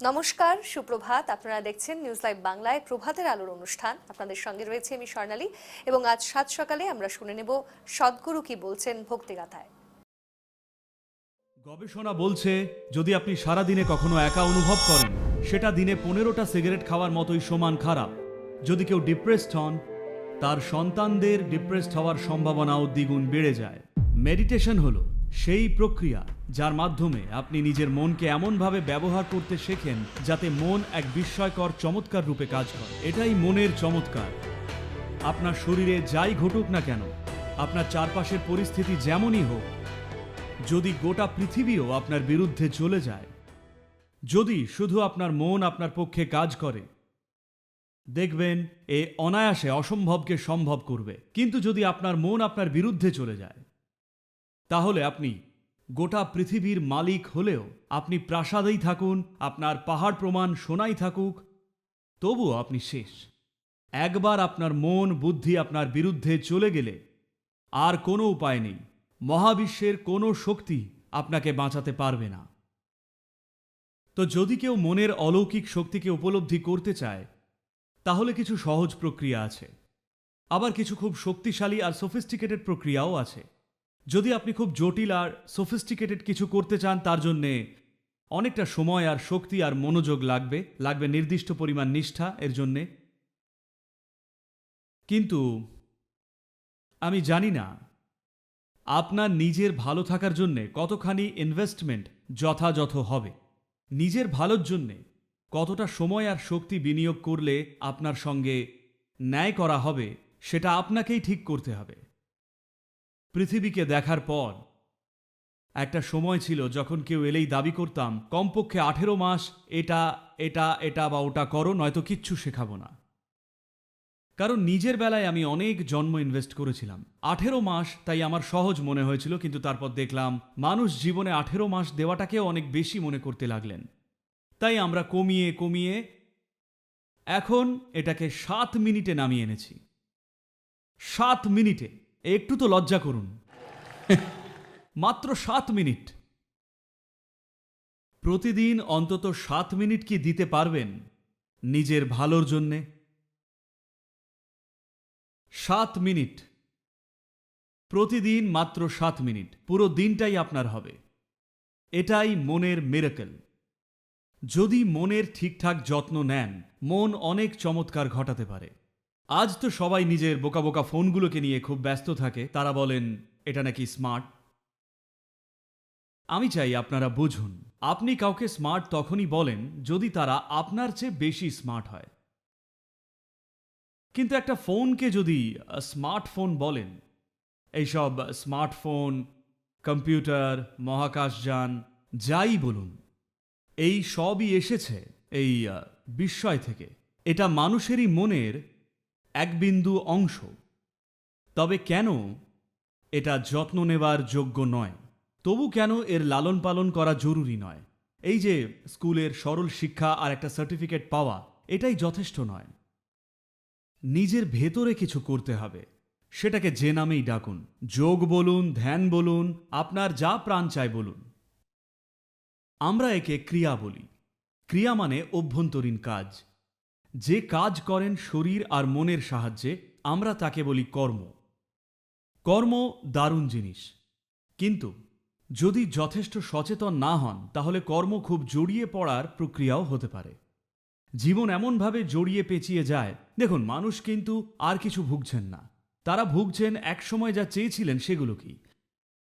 নমস্কার, সুপ্রভাত। আপনারা দেখছেন নিউজ লাইভ বাংলায় প্রভাতের আলোর অনুষ্ঠান। আপনাদের সঙ্গে রয়েছে আমি স্বর্ণালী এবং আজ সাত সকালে আমরা শুনে নেব সদ্গুরু কি বলছেন ভক্তিগাথায়। গবেষণা বলছে যদি আপনি সারা দিনে কখনো একা অনুভব করেন, সেটা দিনে 15টা সিগারেট খাওয়ার মতোই সমান খারাপ। যদি কেউ ডিপ্রেসড হন, তার সন্তানদের ডিপ্রেসড হওয়ার সম্ভাবনাও দ্বিগুণ বেড়ে যায়। মেডিটেশন হলো সেই প্রক্রিয়া যার মাধ্যমে আপনি নিজের মনকে এমনভাবে ব্যবহার করতে শেখেন যাতে মন এক বিস্ময়কর চমৎকার রূপে কাজ করে। এটাই মনের চমৎকার। আপনার শরীরে যাই ঘটুক না কেন, আপনার চারপাশের পরিস্থিতি যেমনই হোক, যদি গোটা পৃথিবীও আপনার বিরুদ্ধে চলে যায়, যদি শুধু আপনার মন আপনার পক্ষে কাজ করে, দেখবেন এ অনায়াসে অসম্ভবকে সম্ভব করবে। কিন্তু যদি আপনার মন আপনার বিরুদ্ধে চলে যায়, তাহলে আপনি গোটা পৃথিবীর মালিক হলেও, আপনি প্রাসাদেই থাকুন, আপনার পাহাড় প্রমাণ সোনাই থাকুক, তবুও আপনি শেষ। একবার আপনার মন বুদ্ধি আপনার বিরুদ্ধে চলে গেলে আর কোনো উপায় নেই। মহাবিশ্বের কোনো শক্তি আপনাকে বাঁচাতে পারবে না। তো যদি কেউ মনের অলৌকিক শক্তিকে উপলব্ধি করতে চায়, তাহলে কিছু সহজ প্রক্রিয়া আছে, আবার কিছু খুব শক্তিশালী আর সোফিস্টিকেটেড প্রক্রিয়াও আছে। যদি আপনি খুব জটিল আর সোফিস্টিকেটেড কিছু করতে চান, তার জন্যে অনেকটা সময় আর শক্তি আর মনোযোগ লাগবে নির্দিষ্ট পরিমাণ নিষ্ঠা এর জন্যে। কিন্তু আমি জানি না আপনার নিজের ভালো থাকার জন্যে কতখানি ইনভেস্টমেন্ট যথাযথ হবে। নিজের ভালোর জন্যে কতটা সময় আর শক্তি বিনিয়োগ করলে আপনার সঙ্গে ন্যায় করা হবে, সেটা আপনাকেই ঠিক করতে হবে। পৃথিবীকে দেখার পর একটা সময় ছিল যখন কেউ এলেই দাবি করতাম কমপক্ষে 18 মাস এটা এটা এটা বা ওটা করো, নয়তো কিচ্ছু শেখাবো না। কারণ নিজের বেলায় আমি অনেক জন্ম ইনভেস্ট করেছিলাম। 18 মাস তাই আমার সহজ মনে হয়েছিল, কিন্তু তারপর দেখলাম মানুষ জীবনে 18 মাস দেওয়াটাকেও অনেক বেশি মনে করতে লাগলেন। তাই আমরা কমিয়ে কমিয়ে এখন এটাকে 7 মিনিটে নামিয়ে এনেছি। 7 মিনিটে! একটু তো লজ্জা করুন। মাত্র 7 মিনিট। প্রতিদিন অন্তত 7 মিনিট কি দিতে পারবেন নিজের ভালোর জন্যে? 7 মিনিট প্রতিদিন, মাত্র 7 মিনিট, পুরো দিনটাই আপনার হবে। এটাই মনের মিরাকল। যদি মনের ঠিকঠাক যত্ন নেন, মন অনেক চমৎকার ঘটাতে পারে। আজ তো সবাই নিজের বোকা বোকা ফোনগুলোকে নিয়ে খুব ব্যস্ত থাকে। তারা বলেন এটা নাকি স্মার্ট। আমি চাই আপনারা বুঝুন, আপনি কাউকে স্মার্ট তখনই বলেন যদি তারা আপনার চেয়ে বেশি স্মার্ট হয়। কিন্তু একটা ফোনকে যদি স্মার্টফোন বলেন, এইসব স্মার্টফোন, কম্পিউটার, মহাকাশযান, যাই বলুন, এই সবই এসেছে এই বিস্ময় থেকে। এটা মানুষেরই মনের এক বিন্দু অংশ। তবে কেন এটা যত্ন নেওয়ার যোগ্য নয়? তবু কেন এর লালন পালন করা জরুরি নয়? এই যে স্কুলের সরল শিক্ষা আর একটা সার্টিফিকেট পাওয়া, এটাই যথেষ্ট নয়। নিজের ভেতরে কিছু করতে হবে। সেটাকে যে নামেই ডাকুন, যোগ বলুন, ধ্যান বলুন, আপনার যা প্রাণ চায় বলুন। আমরা একে ক্রিয়া বলি। ক্রিয়া মানে অভ্যন্তরীণ কাজ। যে কাজ করেন শরীর আর মনের সাহায্যে, আমরা তাকে বলি কর্ম। কর্ম দারুণ জিনিস, কিন্তু যদি যথেষ্ট সচেতন না হন, তাহলে কর্ম খুব জড়িয়ে পড়ার প্রক্রিয়াও হতে পারে। জীবন এমনভাবে জড়িয়ে পেঁচিয়ে যায়। দেখুন, মানুষ কিন্তু আর কিছু ভুগছেন না। তারা ভুগছেন একসময় যা চেয়েছিলেন সেগুলো কি।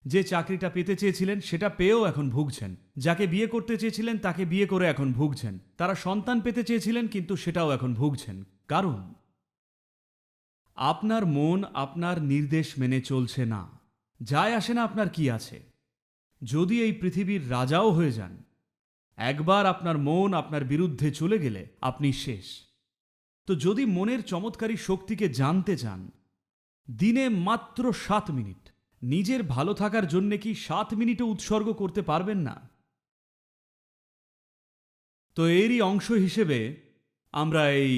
যে চাকরিটা পেতে চেয়েছিলেন সেটা পেয়েও এখন ভুগছেন। যাকে বিয়ে করতে চেয়েছিলেন তাকে বিয়ে করে এখন ভুগছেন। তারা সন্তান পেতে চেয়েছিলেন, কিন্তু সেটাও এখন ভুগছেন। কারণ আপনার মন আপনার নির্দেশ মেনে চলছে না। যায় আসে না আপনার কি আছে। যদি এই পৃথিবীর রাজাও হয়ে যান, একবার আপনার মন আপনার বিরুদ্ধে চলে গেলে আপনি শেষ। তো যদি মনের চমৎকারী শক্তিকে জানতে চান, দিনে মাত্র 7 মিনিট নিজের ভালো থাকার জন্যে কি 7 মিনিটও উৎসর্গ করতে পারবেন না? তো এরই অংশ হিসেবে আমরা এই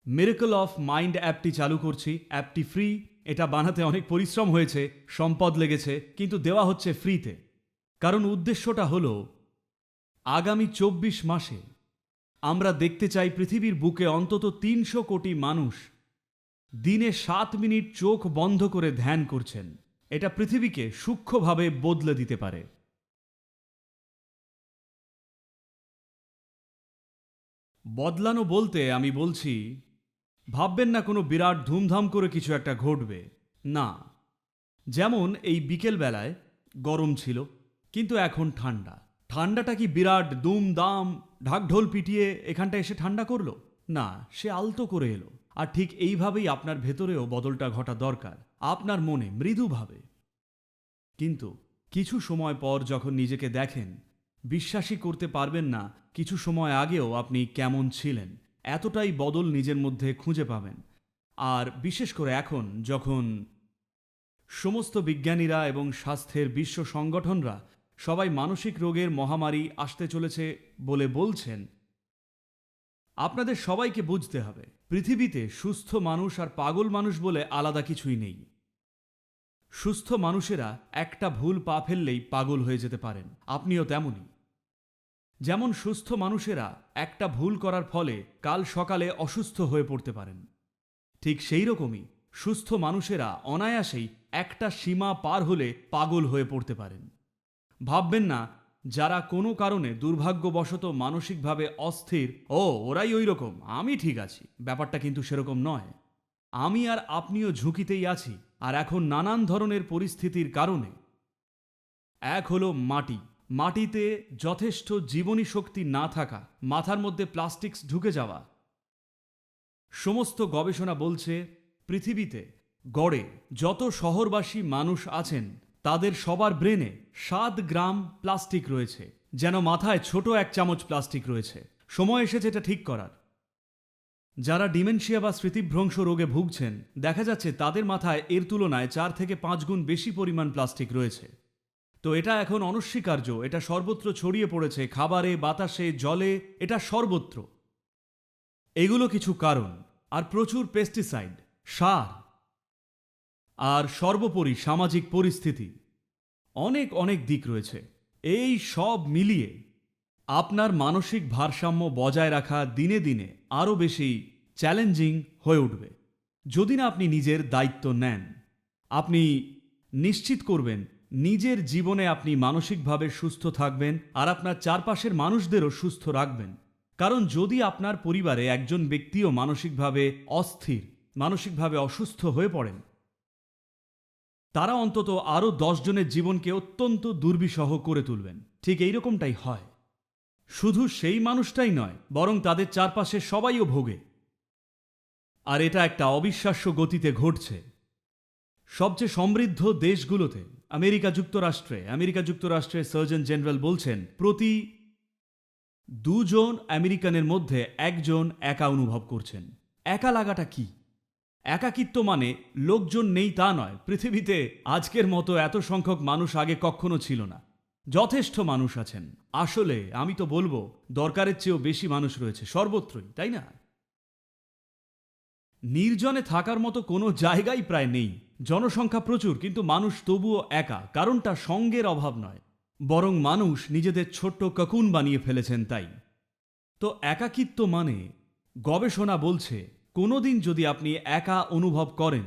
মিরাকল অফ মাইন্ড অ্যাপটি চালু করছি। অ্যাপটি ফ্রি। এটা বানাতে অনেক পরিশ্রম হয়েছে, সম্পদ লেগেছে, কিন্তু দেওয়া হচ্ছে ফ্রিতে। কারণ উদ্দেশ্যটা হলো আগামী 24 মাসে আমরা দেখতে চাই পৃথিবীর বুকে অন্তত 300 কোটি মানুষ দিনে 7 মিনিট চোখ বন্ধ করে ধ্যান করছেন। এটা পৃথিবীকে সূক্ষ্মভাবে বদলে দিতে পারে। বদলানো বলতে আমি বলছি, ভাববেন না কোনো বিরাট ধুমধাম করে কিছু একটা ঘটবে, না। যেমন এই বিকেলবেলায় গরম ছিল, কিন্তু এখন ঠান্ডা। ঠান্ডাটা কি বিরাট দুমদাম ঢাকঢোল পিটিয়ে এখানটা এসে ঠান্ডা করলো? না, সে আলতো করে এলো। আর ঠিক এইভাবেই আপনার ভেতরেও বদলটা ঘটা দরকার, আপনার মনে মৃদুভাবে। কিন্তু কিছু সময় পর যখন নিজেকে দেখেন, বিশ্বাসই করতে পারবেন না কিছু সময় আগেও আপনি কেমন ছিলেন। এতটাই বদল নিজের মধ্যে খুঁজে পাবেন। আর বিশেষ করে এখন যখন সমস্ত বিজ্ঞানীরা এবং স্বাস্থ্যের বিশ্ব সংগঠনরা সবাই মানসিক রোগের মহামারী আসতে চলেছে বলে বলছেন, আপনাদের সবাইকে বুঝতে হবে পৃথিবীতে সুস্থ মানুষ আর পাগল মানুষ বলে আলাদা কিছুই নেই। সুস্থ মানুষেরা একটা ভুল পা ফেললেই পাগল হয়ে যেতে পারেন, আপনিও তেমনই। যেমন সুস্থ মানুষেরা একটা ভুল করার ফলে কাল সকালে অসুস্থ হয়ে পড়তে পারেন, ঠিক সেই রকমই সুস্থ মানুষেরা অনায়াসেই একটা সীমা পার হলে পাগল হয়ে পড়তে পারেন। ভাববেন না যারা কোনো কারণে দুর্ভাগ্যবশত মানসিকভাবে অস্থির, ওরাই ওই রকম, আমি ঠিক আছি। ব্যাপারটা কিন্তু সেরকম নয়। আমি আর আপনিও ঝুঁকিতেই আছি। আর এখন নানান ধরনের পরিস্থিতির কারণে। এক হলো মাটি, মাটিতে যথেষ্ট জীবনী শক্তি না থাকা, মাথার মধ্যে প্লাস্টিক্স ঢুকে যাওয়া। সমস্ত গবেষণা বলছে পৃথিবীতে গড়ে যত শহরবাসী মানুষ আছেন তাদের সবার ব্রেনে 7 গ্রাম প্লাস্টিক রয়েছে, যেন মাথায় ছোট 1 চামচ প্লাস্টিক রয়েছে। সময় এসেছে এটা ঠিক করার। যারা ডিমেনশিয়া বা স্মৃতিভ্রংশ রোগে ভুগছেন, দেখা যাচ্ছে তাদের মাথায় এর তুলনায় 4 থেকে 5 গুণ বেশি পরিমাণ প্লাস্টিক রয়েছে। তো এটা এখন অনস্বীকার্য, এটা সর্বত্র ছড়িয়ে পড়েছে, খাবারে, বাতাসে, জলে, এটা সর্বত্র। এগুলো কিছু কারণ। আর প্রচুর পেস্টিসাইড, সার, আর সর্বোপরি সামাজিক পরিস্থিতি, অনেক অনেক দিক রয়েছে। এই সব মিলিয়ে আপনার মানসিক ভারসাম্য বজায় রাখা দিনে দিনে আরও বেশি চ্যালেঞ্জিং হয়ে উঠবে যদি না আপনি নিজের দায়িত্ব নেন। আপনি নিশ্চিত করবেন নিজের জীবনে আপনি মানসিকভাবে সুস্থ থাকবেন আর আপনার চারপাশের মানুষদেরও সুস্থ রাখবেন। কারণ যদি আপনার পরিবারে একজন ব্যক্তিও মানসিকভাবে অস্থির, মানসিকভাবে অসুস্থ হয়ে পড়েন, তারা অন্তত আরও 10 জনের জীবনকে অত্যন্ত দুর্বিষহ করে তুলবেন। ঠিক এইরকমটাই হয়। শুধু সেই মানুষটাই নয়, বরং তাদের চারপাশে সবাইও ভোগে। আর এটা একটা অবিশ্বাস্য গতিতে ঘটছে। সবচেয়ে সমৃদ্ধ দেশগুলোতে, আমেরিকা যুক্তরাষ্ট্রের সার্জন জেনারেল বলছেন প্রতি 2 জন আমেরিকানের মধ্যে 1 জন একা অনুভব করছেন। একা লাগাটা কি? একাকিত্ব মানে লোকজন নেই তা নয়। পৃথিবীতে আজকের মতো এত সংখ্যক মানুষ আগে কখনো ছিল না। যথেষ্ট মানুষ আছেন। আসলে আমি তো বলবো দরকারের চেয়েও বেশি মানুষ রয়েছে সর্বত্রই, তাই না? নির্জনে থাকার মতো কোনো জায়গাই প্রায় নেই। জনসংখ্যা প্রচুর, কিন্তু মানুষ তবুও একা। কারণটা সঙ্গের অভাব নয়, বরং মানুষ নিজেদের ছোট্ট ককুন বানিয়ে ফেলেছেন তাই। তো একাকিত্ব মানে গবেষণা বলছে কোনোদিন যদি আপনি একা অনুভব করেন,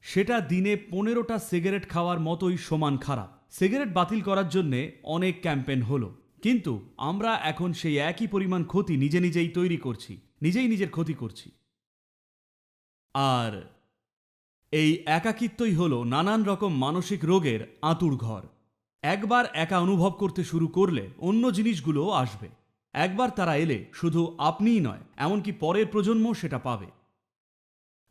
সেটা দিনে 15টা সিগারেট খাওয়ার মতোই সমান খারাপ। সিগারেট বাতিল করার জন্যে অনেক ক্যাম্পেইন হলো, কিন্তু আমরা এখন সেই একই পরিমাণ ক্ষতি নিজেই তৈরি করছি, নিজের ক্ষতি করছি। আর এই একাকিত্বই হলো নানান রকম মানসিক রোগের আঁতুড়ঘর। একবার একা অনুভব করতে শুরু করলে অন্য জিনিসগুলোও আসবে। একবার তারা এলে শুধু আপনিই নয়, এমনকি পরের প্রজন্ম সেটা পাবে।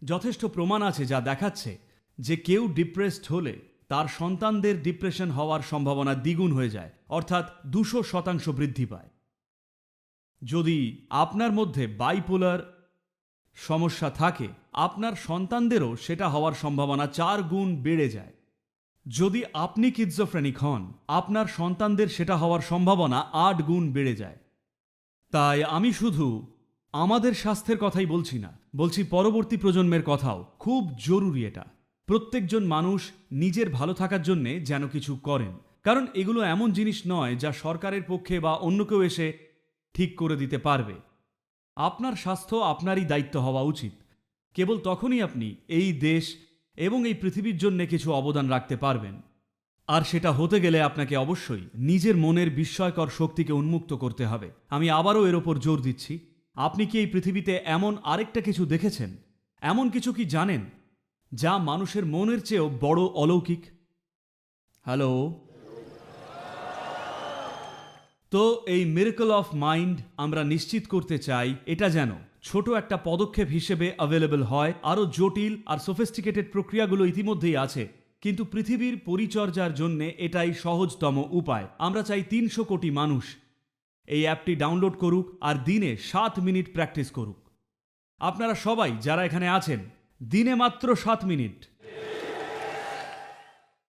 যথেষ্ট প্রমাণ আছে যা দেখাচ্ছে যে কেউ ডিপ্রেসড হলে তার সন্তানদের ডিপ্রেশন হওয়ার সম্ভাবনা দ্বিগুণ হয়ে যায়, অর্থাৎ 200% বৃদ্ধি পায়। যদি আপনার মধ্যে বাইপোলার সমস্যা থাকে, আপনার সন্তানদেরও সেটা হওয়ার সম্ভাবনা 4 গুণ বেড়ে যায়। যদি আপনি কিজোফ্রেনিক হন, আপনার সন্তানদের সেটা হওয়ার সম্ভাবনা 8 গুণ বেড়ে যায়। তাই আমি শুধু আমাদের স্বাস্থ্যের কথাই বলছি না, বলছি পরবর্তী প্রজন্মের কথাও। খুব জরুরি এটা। প্রত্যেকজন মানুষ নিজের ভালো থাকার জন্যে যেন কিছু করেন, কারণ এগুলো এমন জিনিস নয় যা সরকারের পক্ষে বা অন্য কেউ এসে ঠিক করে দিতে পারবে। আপনার স্বাস্থ্য আপনারই দায়িত্ব হওয়া উচিত। কেবল তখনই আপনি এই দেশ এবং এই পৃথিবীর জন্য কিছু অবদান রাখতে পারবেন। আর সেটা হতে গেলে আপনাকে অবশ্যই নিজের মনের বিস্ময়কর শক্তিকে উন্মুক্ত করতে হবে। আমি আবারও এর ওপর জোর দিচ্ছি, আপনি কি এই পৃথিবীতে এমন আরেকটা কিছু দেখেছেন, এমন কিছু কি জানেন যা মানুষের মনের চেয়েও বড় অলৌকিক? হ্যালো। তো এই মিরাকল অফ মাইন্ড আমরা নিশ্চিত করতে চাই এটা যেন ছোট একটা পদক্ষেপ হিসেবে অ্যাভেলেবল হয়। আরও জটিল আর সোফিস্টিকেটেড প্রক্রিয়াগুলো ইতিমধ্যেই আছে, কিন্তু পৃথিবীর পরিচর্যার জন্য এটাই সহজতম উপায়। আমরা চাই 300 কোটি মানুষ এই অ্যাপটি ডাউনলোড করুক আর দিনে 7 মিনিট প্র্যাকটিস করুক। আপনারা সবাই যারা এখানে আছেন, দিনে মাত্র 7 মিনিট